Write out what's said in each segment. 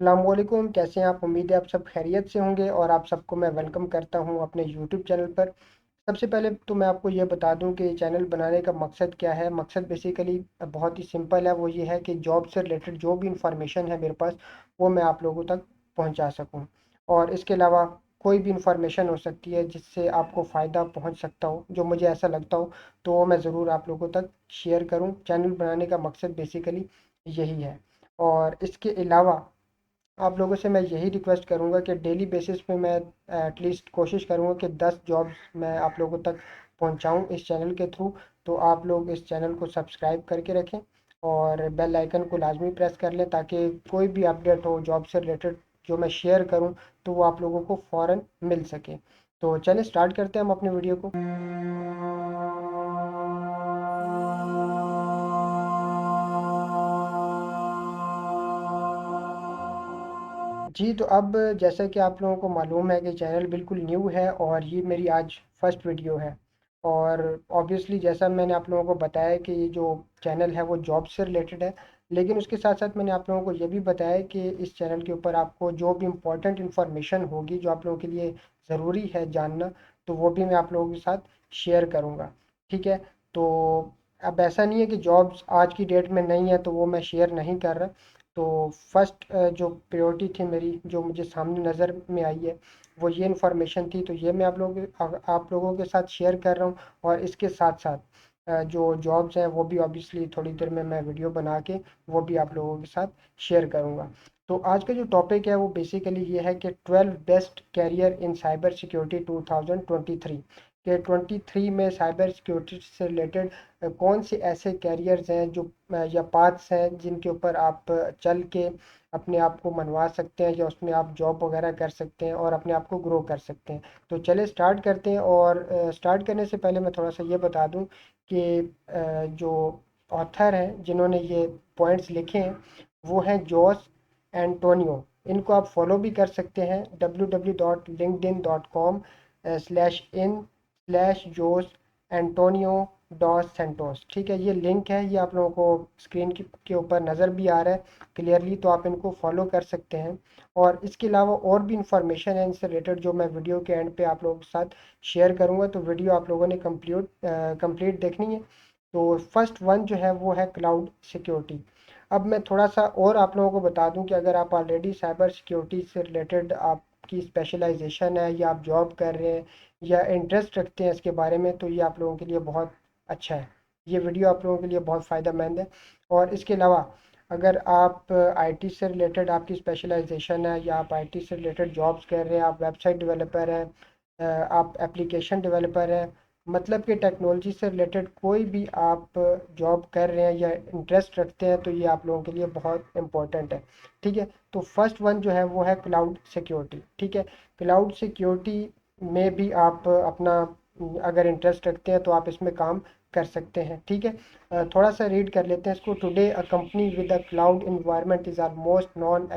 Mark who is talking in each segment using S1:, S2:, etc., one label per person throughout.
S1: अस्सलामुअलैकुम, कैसे हैं आप? उम्मीद है आप सब खैरियत से होंगे और आप सबको मैं वेलकम करता हूं अपने यूट्यूब चैनल पर। सबसे पहले तो मैं आपको ये बता दूं कि चैनल बनाने का मकसद क्या है। मकसद बेसिकली बहुत ही सिंपल है, वो ये है कि जॉब से रिलेटेड जो भी इंफॉर्मेशन है मेरे पास वो मैं आप लोगों तक पहुंचा सकूं। और इसके अलावा कोई भी इंफॉर्मेशन हो सकती है जिससे आपको फ़ायदा पहुंच सकता हो, जो मुझे ऐसा लगता हो तो वो मैं ज़रूर आप लोगों तक शेयर करूं। चैनल बनाने का मकसद बेसिकली यही है। और इसके अलावा आप लोगों से मैं यही रिक्वेस्ट करूंगा कि डेली बेसिस पे मैं एटलीस्ट कोशिश करूंगा कि 10 जॉब्स मैं आप लोगों तक पहुंचाऊं इस चैनल के थ्रू। तो आप लोग इस चैनल को सब्सक्राइब करके रखें और बेल आइकन को लाजमी प्रेस कर लें, ताकि कोई भी अपडेट हो जॉब से रिलेटेड जो मैं शेयर करूं तो वो आप लोगों को फ़ौरन मिल सके। तो चलिए स्टार्ट करते हैं हम अपने वीडियो को। जी, तो अब जैसा कि आप लोगों को मालूम है कि चैनल बिल्कुल न्यू है और ये मेरी आज फर्स्ट वीडियो है। और ऑब्वियसली जैसा मैंने आप लोगों को बताया कि ये जो चैनल है वो जॉब से रिलेटेड है, लेकिन उसके साथ साथ मैंने आप लोगों को ये भी बताया कि इस चैनल के ऊपर आपको जो भी इम्पोर्टेंट इन्फॉर्मेशन होगी जो आप लोगों के लिए ज़रूरी है जानना, तो वो भी मैं आप लोगों के साथ शेयर करूँगा। ठीक है? तो अब ऐसा नहीं है कि जॉब्स आज की डेट में नहीं है तो वो मैं शेयर नहीं कर रहा। तो फर्स्ट जो प्रायोरिटी थी मेरी, जो मुझे सामने नज़र में आई है, वो ये इन्फॉर्मेशन थी, तो ये मैं आप लोगों के साथ शेयर कर रहा हूँ। और इसके साथ साथ जो जॉब्स हैं वो भी ऑब्वियसली थोड़ी देर में मैं वीडियो बना के वो भी आप लोगों के साथ शेयर करूँगा। तो आज का जो टॉपिक है वो बेसिकली ये है कि 12 best career in cyber security 2023 के 23 में साइबर सिक्योरिटी से रिलेटेड कौन से ऐसे कैरियर्स हैं जो या पाथ्स हैं जिनके ऊपर आप चल के अपने आप को मनवा सकते हैं या उसमें आप जॉब वगैरह कर सकते हैं और अपने आप को ग्रो कर सकते हैं। तो चलिए स्टार्ट करते हैं। और स्टार्ट करने से पहले मैं थोड़ा सा ये बता दूं कि जो ऑथर हैं जिन्होंने ये पॉइंट्स लिखे हैं वो हैं जोस एंटोनियो। इनको आप फॉलो भी कर सकते हैं www.linkedin.com/in/जोस एंटोनियो डॉस सेंटोस। ठीक है, ये लिंक है, ये आप लोगों को स्क्रीन के ऊपर नज़र भी आ रहा है क्लियरली, तो आप इनको फॉलो कर सकते हैं। और इसके अलावा और भी इंफॉर्मेशन है इनसे रिलेटेड जो मैं वीडियो के एंड पे आप लोगों के साथ शेयर करूंगा, तो वीडियो आप लोगों ने कंप्लीट देखनी है। तो फर्स्ट वन जो है वो है क्लाउड सिक्योरिटी। अब मैं थोड़ा सा और आप लोगों को बता दूं कि अगर आप ऑलरेडी साइबर सिक्योरिटी से रिलेटेड आपकी स्पेशलाइजेशन है या आप जॉब कर रहे हैं या इंटरेस्ट रखते हैं इसके बारे में, तो ये आप लोगों के लिए बहुत अच्छा है। ये वीडियो आप लोगों के लिए बहुत फ़ायदेमंद है। और इसके अलावा अगर आप आईटी से रिलेटेड आपकी स्पेशलाइजेशन है या आप आईटी से रिलेटेड जॉब्स कर रहे हैं, आप वेबसाइट डेवलपर हैं, आप एप्लीकेशन डेवलपर हैं, मतलब कि टेक्नोलॉजी से रिलेटेड कोई भी आप जॉब कर रहे हैं या इंटरेस्ट रखते हैं, तो ये आप लोगों के लिए बहुत इंपॉर्टेंट है। ठीक है? तो फर्स्ट वन जो है वो है क्लाउड सिक्योरिटी। ठीक है? क्लाउड सिक्योरिटी में भी आप अपना अगर इंटरेस्ट रखते हैं तो आप इसमें काम कर सकते हैं। ठीक है? थोड़ा सा रीड कर लेते हैं इसको। Today a company with a cloud environment is almost non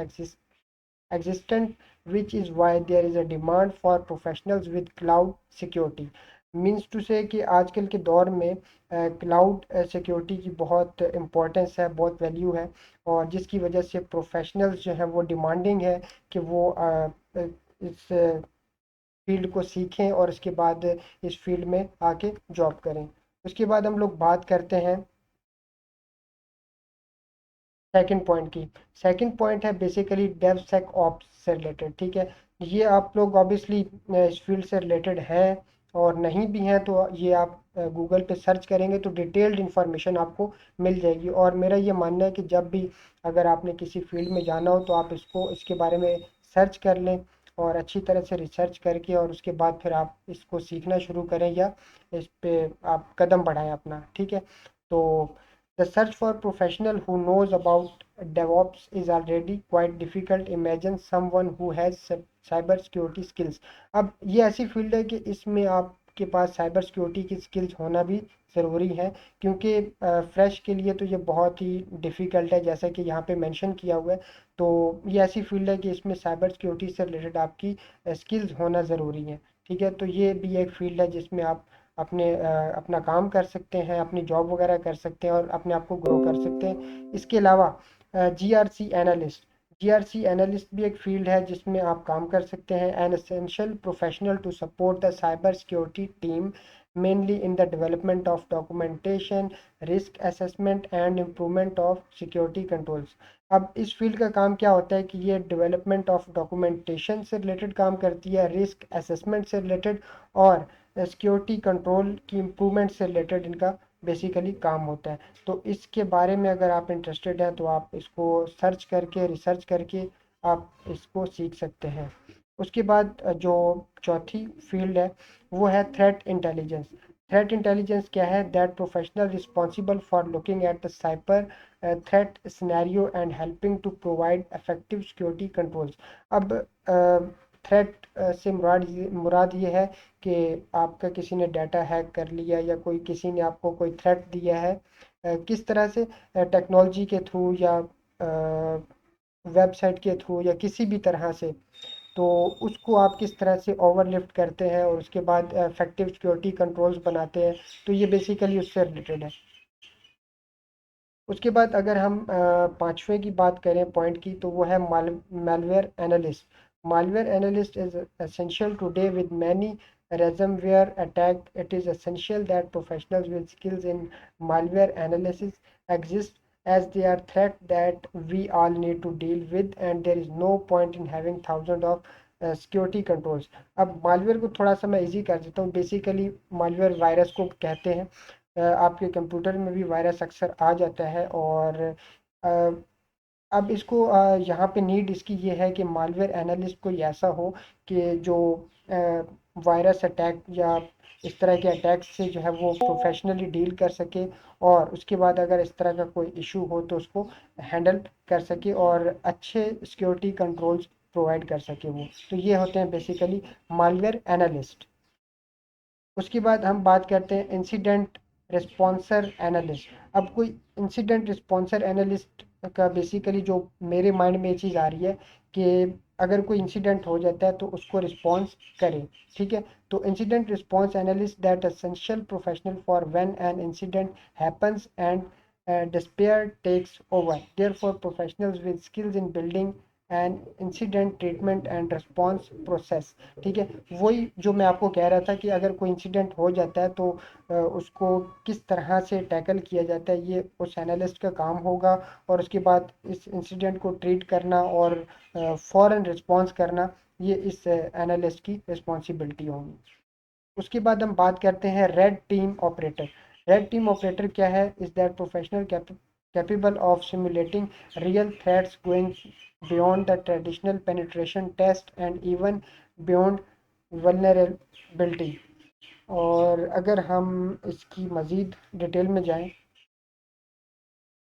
S1: existent, which is why there is a demand for professionals with cloud security। Means to say कि आजकल के दौर में क्लाउड सिक्योरिटी की बहुत इम्पोर्टेंस है, बहुत वैल्यू है, और जिसकी वजह से प्रोफेशनल्स जो हैं वो डिमांडिंग है कि वो इस फील्ड को सीखें और इसके बाद इस फील्ड में आके जॉब करें। उसके बाद हम लोग बात करते हैं सेकंड पॉइंट की। सेकंड पॉइंट है बेसिकली डेव सेक ऑप्स से रिलेटेड। ठीक है? ये आप लोग ऑब्वियसली इस फील्ड से रिलेटेड हैं, और नहीं भी हैं तो ये आप गूगल पे सर्च करेंगे तो डिटेल्ड इन्फॉर्मेशन आपको मिल जाएगी। और मेरा ये मानना है कि जब भी अगर आपने किसी फील्ड में जाना हो तो आप इसके बारे में सर्च कर लें और अच्छी तरह से रिसर्च करके और उसके बाद फिर आप इसको सीखना शुरू करें या इस पे आप कदम बढ़ाएं अपना। ठीक है? तो the search for professional who knows about DevOps is already quite difficult. Imagine someone who has cyber security skills। अब ये ऐसी फील्ड है कि इसमें आपके पास साइबर सिक्योरिटी की स्किल्स होना भी ज़रूरी है, क्योंकि फ्रेश के लिए तो ये बहुत ही डिफ़िकल्ट है जैसा कि यहाँ पे मेंशन किया हुआ है। तो ये ऐसी फील्ड है कि इसमें साइबर सिक्योरिटी से रिलेटेड आपकी स्किल्स होना ज़रूरी है। ठीक है? तो ये भी एक फील्ड है जिसमें आप अपना काम कर सकते हैं, अपनी जॉब वगैरह कर सकते हैं और अपने आप को ग्रो कर सकते हैं। इसके अलावा जीआरसी एनालिस्ट, GRC एनालिस्ट भी एक फील्ड है जिसमें आप काम कर सकते हैं। An essential professional to support the cyber security team mainly in the development of documentation, risk assessment and improvement of security controls. अब इस फील्ड का काम क्या होता है कि ये डेवलपमेंट ऑफ डॉक्यूमेंटेशन से रिलेटेड काम करती है, रिस्क असेसमेंट से रिलेटेड और सिक्योरिटी कंट्रोल की इम्प्रूवमेंट से रिलेटेड इनका बेसिकली काम होता है। तो इसके बारे में अगर आप इंटरेस्टेड हैं तो आप इसको सर्च करके, रिसर्च करके आप इसको सीख सकते हैं। उसके बाद जो चौथी फील्ड है वो है थ्रेट इंटेलिजेंस। थ्रेट इंटेलिजेंस क्या है? That professional responsible for looking at the cyber threat scenario and helping to provide effective security controls. अब थ्रेट से मुराद ये है कि आपका किसी ने डाटा हैक कर लिया या कोई किसी ने आपको कोई थ्रेट दिया है, किस तरह से, टेक्नोलॉजी के थ्रू या वेबसाइट के थ्रू या किसी भी तरह से, तो उसको आप किस तरह से ओवरलिफ्ट करते हैं और उसके बाद इफेक्टिव सिक्योरिटी कंट्रोल्स बनाते हैं। तो ये बेसिकली उससे रिलेटेड है। उसके बाद अगर हम पांचवें की बात करें पॉइंट की, तो वो है malware analyst. Malware analyst is essential today with many ransomware attack. It is essential that professionals with skills in malware analysis exist as they are threat that we all need to deal with and there is no point in having thousands of security controls. अब malware को थोड़ा सा मैं easy कर देता हूँ। Basically malware virus को कहते हैं। आपके कंप्यूटर में भी वायरस अक्सर आ जाता है और अ, अब इसको यहाँ पे नीड इसकी ये है कि मालवेयर एनालिस्ट कोई ऐसा हो कि जो वायरस अटैक या इस तरह के अटैक से जो है वो प्रोफेशनली डील कर सके और उसके बाद अगर इस तरह का कोई इशू हो तो उसको हैंडल कर सके और अच्छे सिक्योरिटी कंट्रोल्स प्रोवाइड कर सके वो। तो ये होते हैं बेसिकली मालवेयर एनालिस्ट। उसके बाद हम बात करते हैं इंसिडेंट रिस्पॉन्सर एनालिस्ट। अब कोई इंसिडेंट रिस्पॉन्सर एनालिस्ट का बेसिकली जो मेरे माइंड में ये चीज़ आ रही है कि अगर कोई इंसिडेंट हो जाता है तो उसको रिस्पॉन्स करें। ठीक है, तो incident response analyst that essential professional for when an incident happens and despair takes over. Therefore, professionals with skills in building and incident treatment and response process. ठीक है, वही जो मैं आपको कह रहा था कि अगर कोई इंसिडेंट हो जाता है तो उसको किस तरह से टैकल किया जाता है ये उस एनालिस्ट का काम होगा। और उसके बाद इस इंसिडेंट को ट्रीट करना और फौरन रिस्पॉन्स करना ये इस एनालिस्ट की रिस्पॉन्सिबिलिटी होगी। उसके बाद हम बात करते हैं red team operator. Red team operator क्या है? Is that professional capable of simulating real threats going beyond the traditional penetration test and even beyond vulnerability। और अगर हम इसकी मज़ीद डिटेल में जाएं,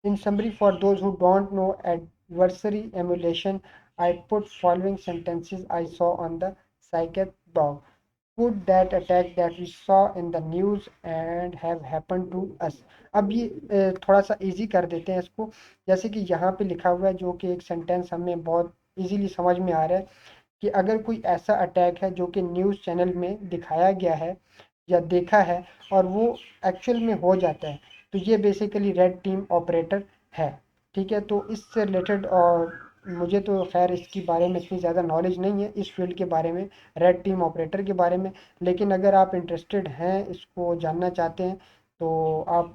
S1: in summary, for those who don't know adversary emulation, I put following sentences I saw on the Psychic blog. Could that attack that we saw in the news and have happened to us? अब ये थोड़ा सा easy कर देते हैं इसको। जैसे कि यहाँ पे लिखा हुआ है जो कि एक सेंटेंस हमें बहुत इजीली समझ में आ रहा है कि अगर कोई ऐसा अटैक है जो कि न्यूज़ चैनल में दिखाया गया है या देखा है और वो एक्चुअल में हो जाता है तो ये बेसिकली रेड टीम ऑपरेटर है। ठीक है, तो इससे रिलेटेड और मुझे तो खैर इसके बारे में इतनी ज़्यादा नॉलेज नहीं है इस फील्ड के बारे में, रेड टीम ऑपरेटर के बारे में। लेकिन अगर आप इंटरेस्टेड हैं, इसको जानना चाहते हैं, तो आप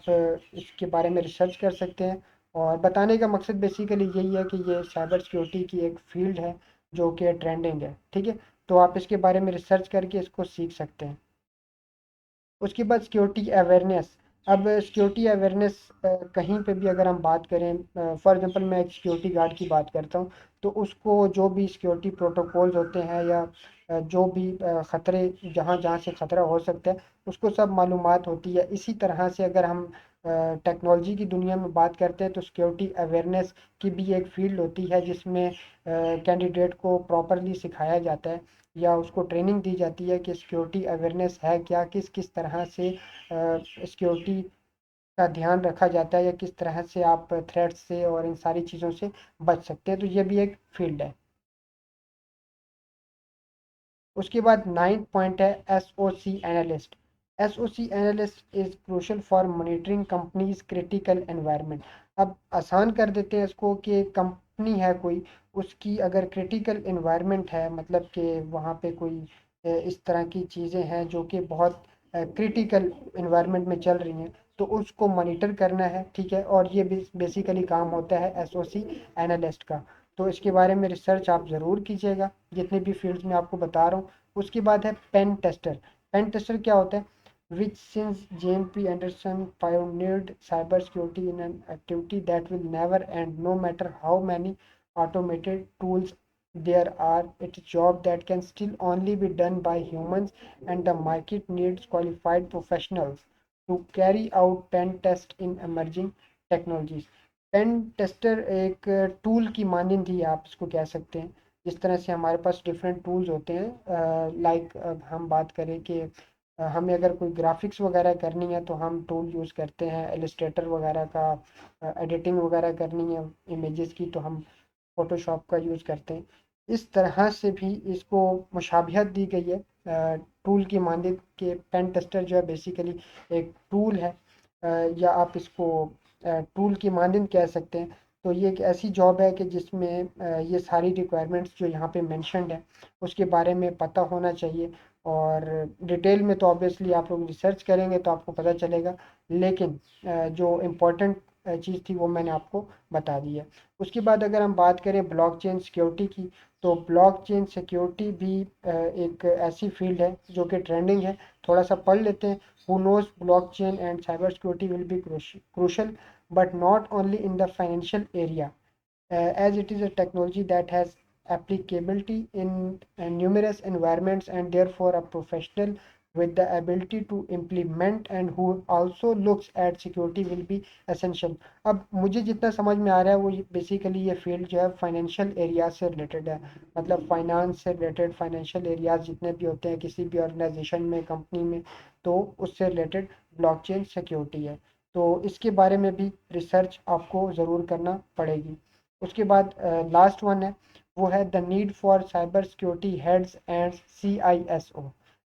S1: इसके बारे में रिसर्च कर सकते हैं। और बताने का मकसद बेसिकली यही है कि ये साइबर सिक्योरिटी की एक फील्ड है जो कि ट्रेंडिंग है। ठीक है, तो आप इसके बारे में रिसर्च करके इसको सीख सकते हैं। उसके बाद सिक्योरिटी अवेयरनेस। अब सिक्योरिटी अवेयरनेस कहीं पे भी अगर हम बात करें, फॉर एग्जांपल मैं एक सिक्योरिटी गार्ड की बात करता हूँ तो उसको जो भी सिक्योरिटी प्रोटोकॉल्स होते हैं या जो भी ख़तरे, जहाँ जहाँ से ख़तरा हो सकता है उसको सब मालूमात होती है। इसी तरह से अगर हम टेक्नोलॉजी की दुनिया में बात करते हैं तो सिक्योरिटी अवेयरनेस की भी एक फील्ड होती है जिसमें कैंडिडेट को प्रॉपरली सिखाया जाता है या उसको ट्रेनिंग दी जाती है कि सिक्योरिटी अवेयरनेस है क्या, किस किस तरह से सिक्योरिटी का ध्यान रखा जाता है या किस तरह से आप थ्रेट्स से और इन सारी चीज़ों से बच सकते हैं। तो ये भी एक फील्ड है। उसके बाद नाइन्थ पॉइंट है SOC analyst. SOC analyst is crucial for monitoring companies critical environment. अब आसान कर देते हैं इसको कि कंपनी है कोई, उसकी अगर क्रिटिकल इन्वायरमेंट है, मतलब कि वहाँ पे कोई इस तरह की चीज़ें हैं जो कि बहुत क्रिटिकल इन्वायरमेंट में चल रही हैं, तो उसको मॉनिटर करना है, ठीक है। और ये बेसिकली काम होता है एसओसी एनालिस्ट का। तो इसके बारे में रिसर्च आप ज़रूर कीजिएगा, जितने भी फील्ड्स में आपको बता रहा हूँ। उसके बाद है पेन टेस्टर। पेन टेस्टर क्या होता है? which since JMP Anderson pioneered cybersecurity in an activity that will never end, no matter how many automated tools there are. It's a job that can still only be done by humans, and the market needs qualified professionals to carry out pen test in emerging technologies. Pen tester एक tool की मानंद ही आप इसको कह सकते हैं। जिस तरह से हमारे पास डिफरेंट टूल्स होते हैं, लाइक हम बात करें कि हमें अगर कोई ग्राफिक्स वगैरह करनी है तो हम टूल यूज़ करते हैं इलस्ट्रेटर वगैरह का। एडिटिंग वगैरह करनी है इमेजेस की तो हम फ़ोटोशॉप का यूज़ करते हैं। इस तरह से भी इसको मुशाबिहत दी गई है टूल की मानद के। पेन टेस्टर जो है बेसिकली एक टूल है, या आप इसको टूल की मानंद कह सकते हैं। तो ये एक ऐसी जॉब है कि जिसमें ये सारी रिक्वायरमेंट्स जो यहाँ पे मेंशन्ड है उसके बारे में पता होना चाहिए। और डिटेल में तो ऑब्वियसली आप लोग रिसर्च करेंगे तो आपको पता चलेगा, लेकिन जो इम्पोर्टेंट चीज़ थी वो मैंने आपको बता दी है। उसके बाद अगर हम बात करें ब्लॉकचेन सिक्योरिटी की, तो ब्लॉकचेन सिक्योरिटी भी एक ऐसी फील्ड है जो कि ट्रेंडिंग है। थोड़ा सा पढ़ लेते हैं। Who knows blockchain and cybersecurity will be crucial, but not only in the financial area, as it is a technology that has applicability in numerous environments, and therefore a professional with the ability to implement and who also looks at security will be essential. अब मुझे जितना समझ में आ रहा है वो basically ये field जो है फाइनेंशियल एरिया से रिलेटेड है। मतलब फाइनेंस से रिलेटेड फाइनेंशियल एरियाज जितने भी होते हैं किसी भी ऑर्गेनाइजेशन में, कंपनी में, तो उससे रिलेटेड ब्लॉकचेन सिक्योरिटी है। तो इसके बारे में भी रिसर्च आपको ज़रूर करना पड़ेगी। उसके बाद लास्ट वन है, वो है the need for cyber security heads and CISO।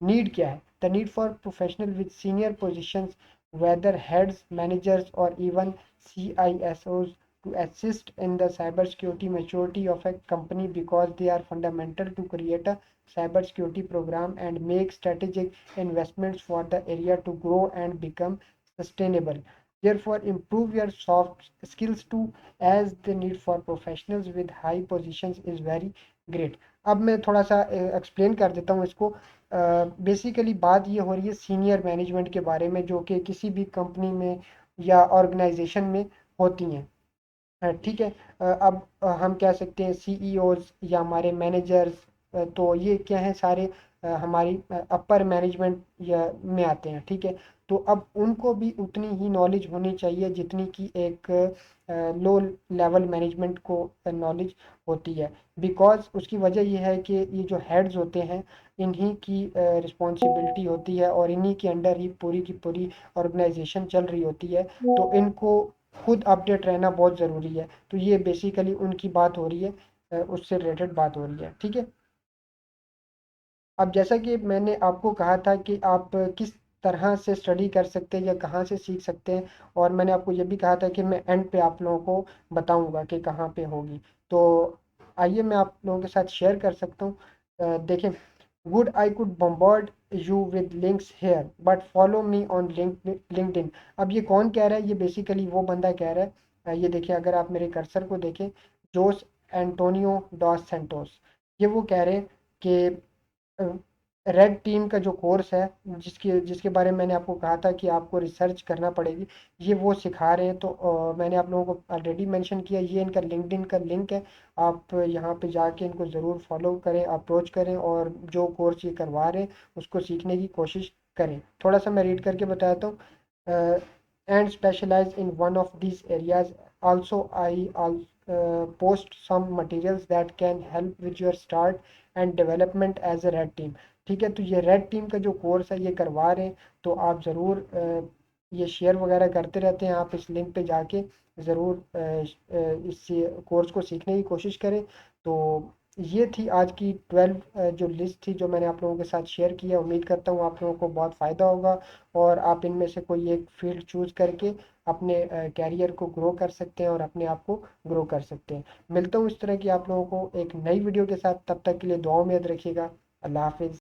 S1: Need क्या है? The need for professional with senior positions, whether heads, managers, or even CISOs, to assist in the cybersecurity maturity of a company, because they are fundamental to create a cybersecurity program and make strategic investments for the area to grow and become sustainable. Therefore, improve your soft skills too, as the need for professionals with high positions is very great. अब मैं थोड़ा सा explain कर देता हूँ इसको। Basically बात ये हो रही है सीनियर मैनेजमेंट के बारे में, जो कि किसी भी कंपनी में या ऑर्गेनाइजेशन में होती हैं। ठीक है। अब हम कह सकते हैं CEOs या हमारे मैनेजर्स, तो ये क्या है सारे हमारी अपर मैनेजमेंट या में आते हैं, ठीक है। तो अब उनको भी उतनी ही नॉलेज होनी चाहिए जितनी कि एक लो लेवल मैनेजमेंट को नॉलेज होती है। बिकॉज उसकी वजह ये है कि ये जो हेड्स होते हैं इन्हीं की रिस्पॉन्सिबिलिटी होती है और इन्हीं के अंडर ही पूरी की पूरी ऑर्गेनाइजेशन चल रही होती है। तो इनको खुद अपडेट रहना बहुत ज़रूरी है। तो ये बेसिकली उनकी बात हो रही है, उससे रिलेटेड बात हो रही है, ठीक है। अब जैसा कि मैंने आपको कहा था कि आप किस तरह से स्टडी कर सकते हैं या कहाँ से सीख सकते हैं, और मैंने आपको ये भी कहा था कि मैं एंड पे आप लोगों को बताऊंगा कि कहाँ पे होगी। तो आइए मैं आप लोगों के साथ शेयर कर सकता हूँ। देखें, would I could bombard you with links here, but follow me on LinkedIn। अब ये कौन कह रहा है? ये बेसिकली वो बंदा कह रहा है। ये देखिए, अगर आप मेरे कर्सर को देखें, जोस एंटोनियो डॉस सेंटोस, ये वो कह रहे हैं कि रेड टीम का जो कोर्स है, जिसके जिसके बारे में मैंने आपको कहा था कि आपको रिसर्च करना पड़ेगी, ये वो सिखा रहे हैं। तो मैंने आप लोगों को ऑलरेडी मेंशन किया, ये इनका लिंक्डइन का लिंक है। आप यहाँ पे जाके इनको ज़रूर फॉलो करें, अप्रोच करें, और जो कोर्स ये करवा रहे हैं उसको सीखने की कोशिश करें। थोड़ा सा मैं रीड करके बताता हूँ। And specialize in one of these areas. Also, I post some materials that can help with your start and development as a red team। ठीक है। तो ये रेड टीम का जो कोर्स है ये करवा रहे हैं, तो आप ज़रूर ये शेयर वगैरह करते रहते हैं। आप इस लिंक पे जाके ज़रूर इस कोर्स को सीखने की कोशिश करें। तो ये थी आज की 12 जो लिस्ट थी जो मैंने आप लोगों के साथ शेयर किया। उम्मीद करता हूँ आप लोगों को बहुत फ़ायदा होगा और आप इनमें से कोई एक फील्ड चूज़ करके अपने कैरियर को ग्रो कर सकते हैं और अपने आप को ग्रो कर सकते हैं। मिलता हूँ इस तरह की आप लोगों को एक नई वीडियो के साथ, तब तक के लिए दुआओं में याद रखिएगा। अल्लाह हाफिज़।